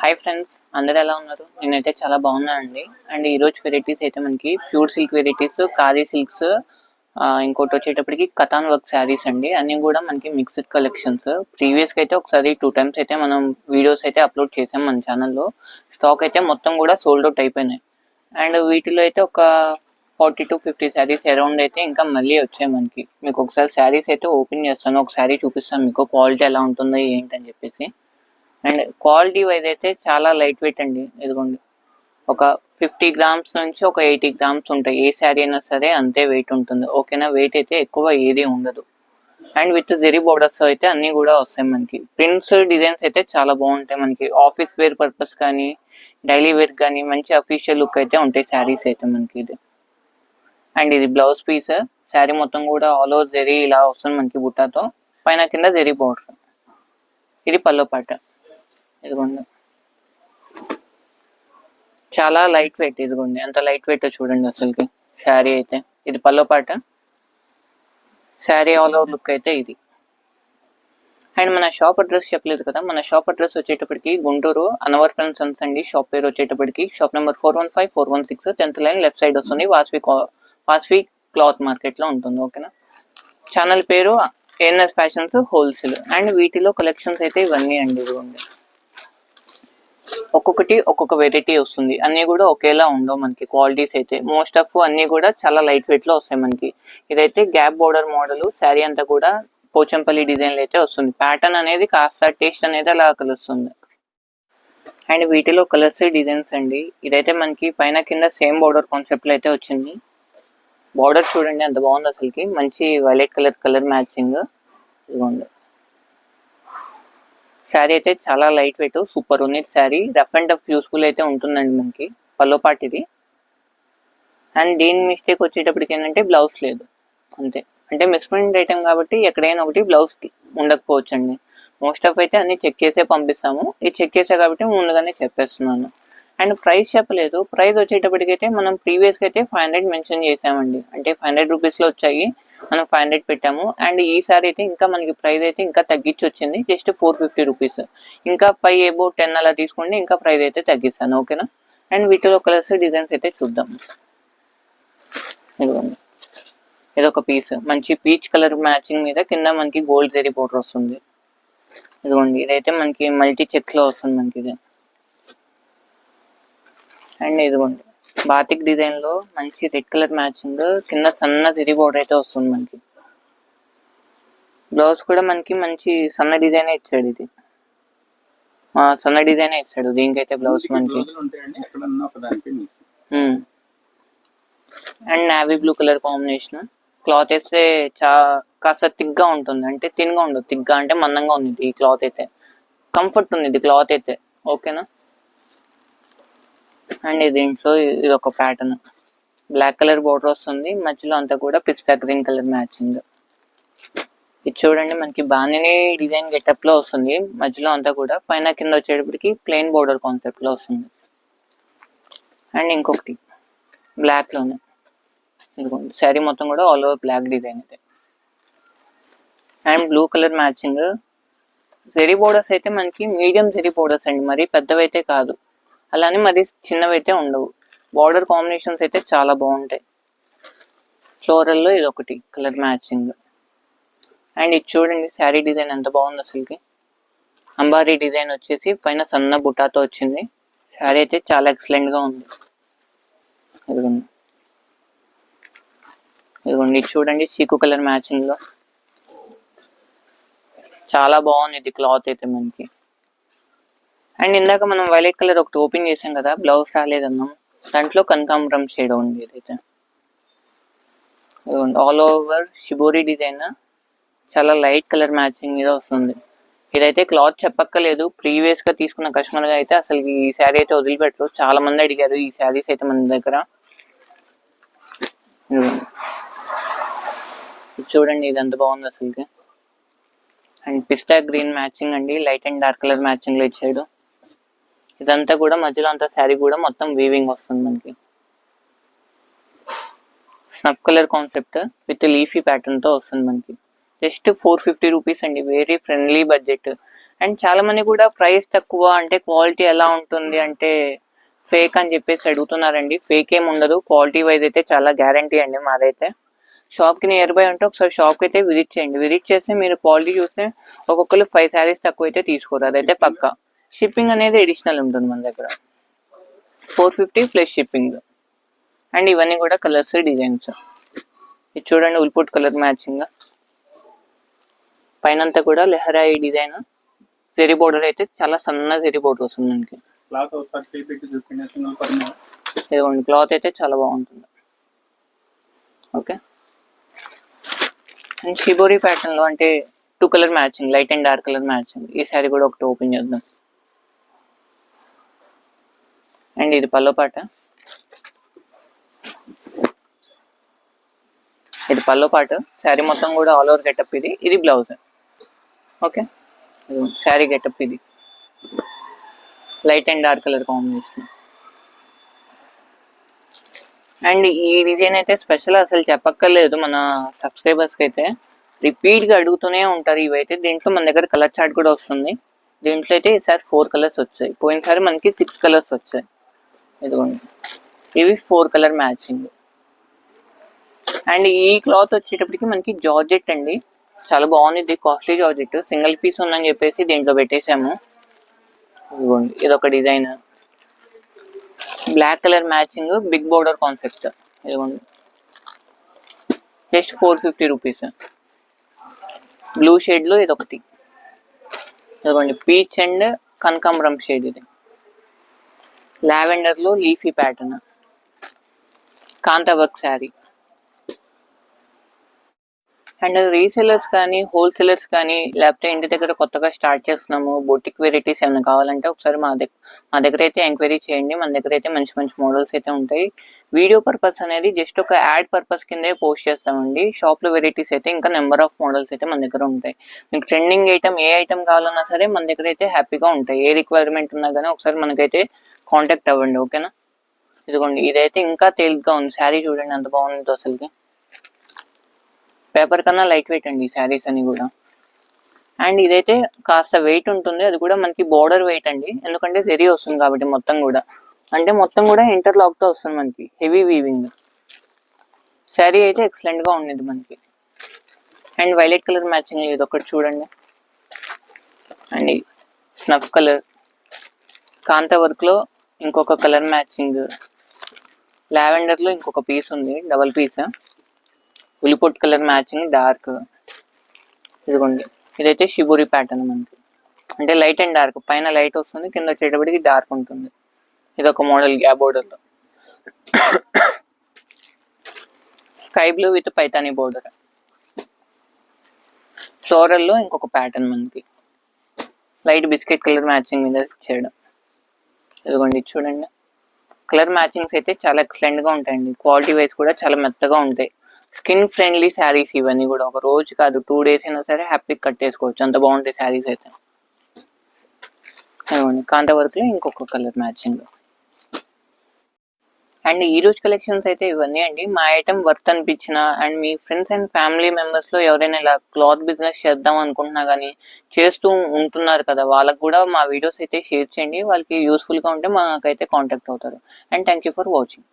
Hi friends, అందరు ఎలా ఉన్నారు? నేనైతే చాలా బాగున్నానండి. అండ్ ఈరోజు వెరైటీస్ అయితే మనకి pure silk varieties, khadi silks, ఇంకోటి వచ్చేటప్పటికి కథాన్ వర్క్ శారీస్ అండి. అన్నీ కూడా మనకి మిక్స్డ్ కలెక్షన్స్. ప్రీవియస్గా అయితే ఒకసారి 2 times అయితే మనం వీడియోస్ అయితే అప్లోడ్ చేసాం మన ఛానల్లో. స్టాక్ అయితే మొత్తం కూడా సోల్డ్ అవుట్ అయిపోయినాయి. అండ్ వీటిలో అయితే ఒక 40 to 50 శారీస్ అరౌండ్ అయితే ఇంకా మళ్ళీ వచ్చాయి మనకి. మీకు ఒకసారి శారీస్ అయితే ఓపెన్ చేస్తాను, ఒక శారీ చూపిస్తాను మీకు క్వాలిటీ ఎలా ఉంటుందో ఏంటని చెప్పేసి. అండ్ క్వాలిటీ వైజ్ అయితే చాలా లైట్ వెయిట్ అండి. ఇదిగోండి, ఒక 50 grams నుంచి ఒక 80 grams ఉంటాయి. ఏ శారీ అయినా సరే అంతే వెయిట్ ఉంటుంది. ఓకేనా? వెయిట్ అయితే ఎక్కువ ఏది ఉండదు. అండ్ విత్ జెరీ బోర్డర్స్ అయితే అన్నీ కూడా వస్తాయి మనకి. ప్రింట్స్ డిజైన్స్ అయితే చాలా బాగుంటాయి మనకి. ఆఫీస్ వేర్ పర్పస్ కానీ డైలీ వేర్ కానీ మంచి అఫీషియల్ లుక్ అయితే ఉంటాయి శారీస్ అయితే మనకి. ఇది అండ్ ఇది బ్లౌజ్ పీస్. శారీ మొత్తం కూడా ఆల్ ఓవర్ జెరీ ఇలా వస్తుంది మనకి బుట్టాతో, పైన కింద జెరీ బోర్డర్. ఇది పల్లో పాట. ఇదిగోండి, చాలా లైట్ వెయిట్. ఇదిగోండి ఎంత లైట్ వెయిట్ చూడండి అసలుకి శారీ అయితే. ఇది పల్లో పాట. శారీ ఆల్ ఓవర్ లుక్ అయితే ఇది. అండ్ మన షాప్ అడ్రస్ చెప్పలేదు కదా. మన షాప్ అడ్రస్ వచ్చేటప్పటికి గుంటూరు అనవర్ అండ్ సన్స్ అండి. షాప్ పేరు వచ్చేటప్పటికి shop number 415416 10th line left side వస్తుంది. వాస్వి క్లాత్ మార్కెట్ లో ఉంటుంది. ఓకేనా? ఛానల్ పేరు ఏఎన్ఎస్ ఫ్యాషన్స్ హోల్సేల్. అండ్ వీటిలో కలెక్షన్స్ అయితే ఇవన్నీ అండి. ఇదిగోండి, ఒక్కొక్కటి ఒక్కొక్క వెరైటీ వస్తుంది. అన్నీ కూడా ఒకేలా ఉండవు మనకి. క్వాలిటీస్ అయితే మోస్ట్ ఆఫ్ అన్నీ కూడా చాలా లైట్ వెయిట్ లో వస్తాయి మనకి. ఇదైతే గ్యాప్ బోర్డర్ మోడల్. శారీ అంతా కూడా పోచంపల్లి డిజైన్లు అయితే వస్తుంది. ప్యాటర్న్ అనేది కాస్త టేస్ట్ అనేది అలా కలుస్తుంది. అండ్ వీటిలో కలర్స్ డిజైన్స్ అండి. ఇదైతే మనకి పైన కింద సేమ్ బోర్డర్ కాన్సెప్ట్ లో అయితే వచ్చింది. బార్డర్ చూడండి ఎంత బాగుంది అసలుకి. మంచి వైలెట్ కలర్ మ్యాచింగ్. ఇదిగోండి, శారీ అయితే చాలా లైట్ వెయిట్, సూపర్ ఉంది sari. Rough and tough useful అయితే ఉంటుందండి మనకి. పల్లో పాట్ ఇది. అండ్ దీని మిస్టేక్ వచ్చేటప్పటికి ఏంటంటే బ్లౌజ్ లేదు అంతే. అంటే మిస్ప్రింట్ ఐటమ్ కాబట్టి ఎక్కడైనా ఒకటి బ్లౌజ్ ఉండకపోవచ్చు అండి. మోస్ట్ ఆఫ్ అయితే అన్ని చెక్ చేసే పంపిస్తాము. ఇది చెక్ చేసా కాబట్టి ముందుగానే చెప్పేస్తున్నాను. అండ్ ప్రైస్ చెప్పలేదు. ప్రైస్ వచ్చేటప్పటికైతే మనం ప్రీవియస్గా అయితే 500 మెన్షన్ చేసామండి. అంటే 500 రూపీస్లో వచ్చాయి, మనం 500 పెట్టాము. అండ్ ఈసారి అయితే ఇంకా మనకి ప్రైస్ అయితే ఇంకా తగ్గించి వచ్చింది. Just 450 rupees. ఇంకా 5 above 10 అలా తీసుకోండి, ఇంకా ప్రైస్ అయితే తగ్గిస్తాను. ఓకేనా? అండ్ వీటిలో కలర్స్ డిజైన్స్ అయితే చూద్దాం. ఇదిగోండి, ఇదొక పీస్ మంచి పీచ్ కలర్ మ్యాచింగ్ మీద కింద మనకి గోల్డ్ జెరీ బోర్డర్ వస్తుంది. ఇదిగోండి, ఇదైతే మనకి మల్టీ చెక్స్ లో వస్తుంది మనకి ఇది. అండ్ ఇదిగోండి, బాతిక్ డిజైన్ లో మంచి రెడ్ కలర్ మ్యాచింగ్ కింద సన్న జెరీ బోర్డర్ అయితే వస్తుంది మనకి. బ్లౌజ్ కూడా మనకి మంచి సన్న డిజైన్ ఇచ్చాడు. ఇది సన్న డిజైన్ ఇచ్చాడు దీనికైతే బ్లౌజ్ మనకి. And navy blue colour combination. Cloth అయితే కాస్త థిక్గా ఉంటుంది. అంటే థిన్గా ఉండదు, థిక్గా అంటే మందంగా ఉంది ఈ క్లాత్ అయితే. కంఫర్ట్ ఉంది ఇది క్లాత్ అయితే. ఓకేనా? అండ్ దీంట్లో ఇది ఒక ప్యాటర్న్. బ్లాక్ కలర్ బోర్డర్ వస్తుంది, మధ్యలో అంతా కూడా పిస్తా గ్రీన్ కలర్ మ్యాచింగ్. ఇది చూడండి, మనకి బాగానే డిజైన్ గెటప్ లో వస్తుంది. మధ్యలో అంతా కూడా పైన కింద వచ్చేటప్పటికి ప్లెయిన్ బోర్డర్ కాన్సెప్ట్ లో వస్తుంది. అండ్ ఇంకొకటి బ్లాక్ లోనే. ఇదిగోండి, శారీ మొత్తం కూడా ఆల్ ఓవర్ బ్లాక్ డిజైన్ అయితే. And blue colour matching. Zari borders అయితే మనకి మీడియం జెరీ బోర్డర్స్ అండి, మరీ పెద్దవి అయితే కాదు, అలానే మరి చిన్నవి అయితే ఉండవు. బార్డర్ కాంబినేషన్స్ అయితే చాలా బాగుంటాయి. ఫ్లోరల్లో ఇది ఒకటి కలర్ మ్యాచింగ్. అండ్ ఇది చూడండి, శారీ డిజైన్ ఎంత బాగుంది అసలుకి. అంబారీ డిజైన్ వచ్చేసి పైన సన్న బుటాతో వచ్చింది. శారీ అయితే చాలా ఎక్సలెంట్ గా ఉంది. ఇదిగోండి, ఇదిగోండి ఇది చూడండి, చీకు కలర్ మ్యాచింగ్ లో చాలా బాగుంది ఇది క్లాత్ అయితే మనకి. అండ్ ఇందాక మనం వైలెట్ కలర్ ఒకటి ఓపెన్ చేసాం కదా, బ్లౌజ్ రాలేదన్నాం. దాంట్లో కనకాంబరం షేడ్ ఉంది ఇదైతే. ఆల్ ఓవర్ షిబోరి డిజైన్, చాలా లైట్ కలర్ మ్యాచింగ్ మీద వస్తుంది. ఇదైతే క్లాత్ చెప్పక్కలేదు. ప్రీవియస్ గా తీసుకున్న కస్టమర్ గా అయితే అసలు ఈ శారీ అయితే వదిలిపెట్టరు. చాలా మంది అడిగారు ఈ శారీస్ అయితే మన దగ్గర. చూడండి, ఇది ఎంత బాగుంది అసలుకి. అండ్ పిస్తా గ్రీన్ మ్యాచింగ్ అండి, light and dark colour matching లో ఇచ్చాడు. ఇదంతా కూడా మధ్యలో అంతా శారీ కూడా మొత్తం వీవింగ్ వస్తుంది మనకి. Snuff colour concept with leafy pattern తో వస్తుంది మనకి. జస్ట్ 450 రూపీస్ అండి, వెరీ ఫ్రెండ్లీ బడ్జెట్. అండ్ చాలా మంది కూడా ప్రైస్ తక్కువ అంటే క్వాలిటీ ఎలా ఉంటుంది అంటే ఫేక్ అని చెప్పేసి అడుగుతున్నారండి. ఫేక్ ఏమి ఉండదు, క్వాలిటీ వైజ్ అయితే చాలా గ్యారంటీ అండి మాదైతే. షాప్కి నియర్ బై ఉంటే ఒకసారి షాప్కి అయితే విజిట్ చేయండి. విజిట్ చేస్తే మీరు క్వాలిటీ చూస్తే ఒక్కొక్కరు 5 శారీస్ తక్కువ అయితే తీసుకోరు, అదైతే పక్కా. షిప్పింగ్ అనేది ఎడిషనల్ ఉంటుంది మన దగ్గర, 450 ప్లస్ షిప్పింగ్. అండ్ ఇవన్నీ కూడా కలర్స్ డిజైన్స్. ఇది చూడండి, ఉల్పుట్ కలర్ మ్యాచింగ్, పైన అంతా కూడా లెహరాయి డిజైన్, జెరీ బోర్డర్ అయితే చాలా సన్న జెరీ బోర్డర్ వస్తుంది మనకి. ఇదిగోండి, క్లాత్ అయితే చాలా బాగుంటుంది. ఓకే, అండ్ షిబోరి ప్యాటర్న్ లో అంటే 2 colour matching, light and dark colour matching. ఈ శారీ కూడా ఒకటి ఓపెన్ చేద్దాం. అండ్ ఇది పల్లో పాట, ఇది పల్లో పాట. శారీ మొత్తం కూడా ఆల్ ఓవర్ గెటప్. ఇది బ్లౌజ్. ఓకే, శారీ గెటప్ ఇది light and dark colour combination. And ఈ డిజైన్ అయితే స్పెషల్, అసలు చెప్పక్కర్లేదు. మన సబ్స్క్రైబర్స్కి అయితే రిపీట్గా అడుగుతూనే ఉంటారు ఇవైతే. దీంట్లో మన దగ్గర కలర్ చార్ట్ కూడా వస్తుంది. దీంట్లో అయితే ఈసారి 4 కలర్స్ వచ్చాయి, పోయినసారి మనకి 6 కలర్స్ వచ్చాయి. ఇదిగోండి, ఇవి 4 కలర్ మ్యాచింగ్. అండ్ ఈ క్లాత్ వచ్చేటప్పటికి మనకి జార్జెట్ అండి, చాలా బాగుంది. కాస్ట్లీ జార్జెట్, సింగిల్ పీస్ ఉందని చెప్పేసి దీంట్లో పెట్టేసాము. ఇదిగోండి, ఇదొక design, black colour matching, big border concept. ఇదిగోండి, జస్ట్ 450 రూపీస్. బ్లూ షేడ్ లో ఇదొకటి. ఇదిగోండి, పీచ్ అండ్ కనకాంబరం షేడ్. ఇది లావెండర్ లో leafy pattern, kantha work sari. And resellers కానీ హోల్సేలర్స్ కానీ లేకపోతే ఇంటి దగ్గర కొత్తగా స్టార్ట్ చేస్తున్నాము, బొటిక్ వెరైటీస్ ఏమైనా కావాలంటే ఒకసారి మా దగ్గర అయితే ఎంక్వైరీ చేయండి. మన దగ్గర అయితే మంచి మంచి మోడల్స్ అయితే ఉంటాయి. వీడియో పర్పస్ అనేది జస్ట్ ఒక యాడ్ పర్పస్ కిందే పోస్ట్ చేస్తామండి. షాప్లో వెరైటీస్ అయితే ఇంకా నెంబర్ ఆఫ్ మోడల్స్ అయితే మన దగ్గర ఉంటాయి. మీకు ట్రెండింగ్ ఐటమ్ ఏ ఐటమ్ కావాలన్నా సరే మన దగ్గర అయితే హ్యాపీగా ఉంటాయి. ఏ రిక్వైర్మెంట్ ఉన్నా కానీ ఒకసారి మనకైతే కాంటాక్ట్ అవ్వండి, ఓకేనా. ఇదిగోండి, ఇదైతే ఇంకా తేలిగ్గా ఉంది. శారీ చూడండి ఎంత బాగుందో అసలుకి. పేపర్ కన్నా లైట్ వెయిట్ అండి ఈ శారీస్ అని కూడా. అండ్ ఇదైతే కాస్త వెయిట్ ఉంటుంది, అది కూడా మనకి బోర్డర్ వెయిట్ అండి, ఎందుకంటే జెరీ వస్తుంది కాబట్టి మొత్తం కూడా. అంటే మొత్తం కూడా ఇంటర్లాక్ తో వస్తుంది మనకి, హెవీ వీవింగ్. శారీ అయితే ఎక్సలెంట్ గా ఉండేది మనకి. అండ్ వైలెట్ కలర్ మ్యాచింగ్ ఇది ఒకటి చూడండి. And snuff colour, kantha work లో ఇంకొక కలర్ మ్యాచింగ్, లావెండర్ లో ఇంకొక పీస్ ఉంది, డబల్ పీస్, ఉలిపొట్ కలర్ మ్యాచింగ్ డార్క్. ఇదిగోండి, ఇదైతే షిబోరి ప్యాటర్న్ మనకి, అంటే లైట్ అండ్ డార్క్, పైన లైట్ వస్తుంది, కింద వచ్చేటప్పటికి డార్క్ ఉంటుంది. ఇదొక మోడల్ గ్యాప్ బోర్డర్ లో, sky blue with paithani border. Floral లో ఇంకొక ప్యాటర్న్ మనకి, లైట్ బిస్కెట్ కలర్ మ్యాచింగ్ మీద చేయడం. ఇదిగోండి చూడండి, కలర్ మ్యాచింగ్స్ అయితే చాలా ఎక్సలెంట్ గా ఉంటాయండి. క్వాలిటీ వైజ్ కూడా చాలా మెత్తగా ఉంటాయి. స్కిన్ ఫ్రెండ్లీ శారీస్ ఇవన్నీ కూడా. ఒక రోజు కాదు 2 డేస్ అయినా సరే హ్యాపీగా కట్టేసుకోవచ్చు, అంత బాగుంటాయి శారీస్ అయితే. కాంతా వర్క్ లో ఇంకొక కలర్ మ్యాచింగ్. అండ్ ఈ రోజు కలెక్షన్స్ అయితే ఇవన్నీ అండి. మా ఐటమ్ వర్త్ అనిపించిన and me friends and family members లో ఎవరైనా ఇలా క్లాత్ బిజినెస్ చేద్దాం అనుకుంటున్నా కానీ చేస్తూ ఉంటున్నారు కదా, వాళ్ళకు కూడా మా వీడియోస్ అయితే షేర్ చేయండి. వాళ్ళకి యూస్ఫుల్ గా ఉంటే మాకైతే కాంటాక్ట్ అవుతారు. And thank you for watching.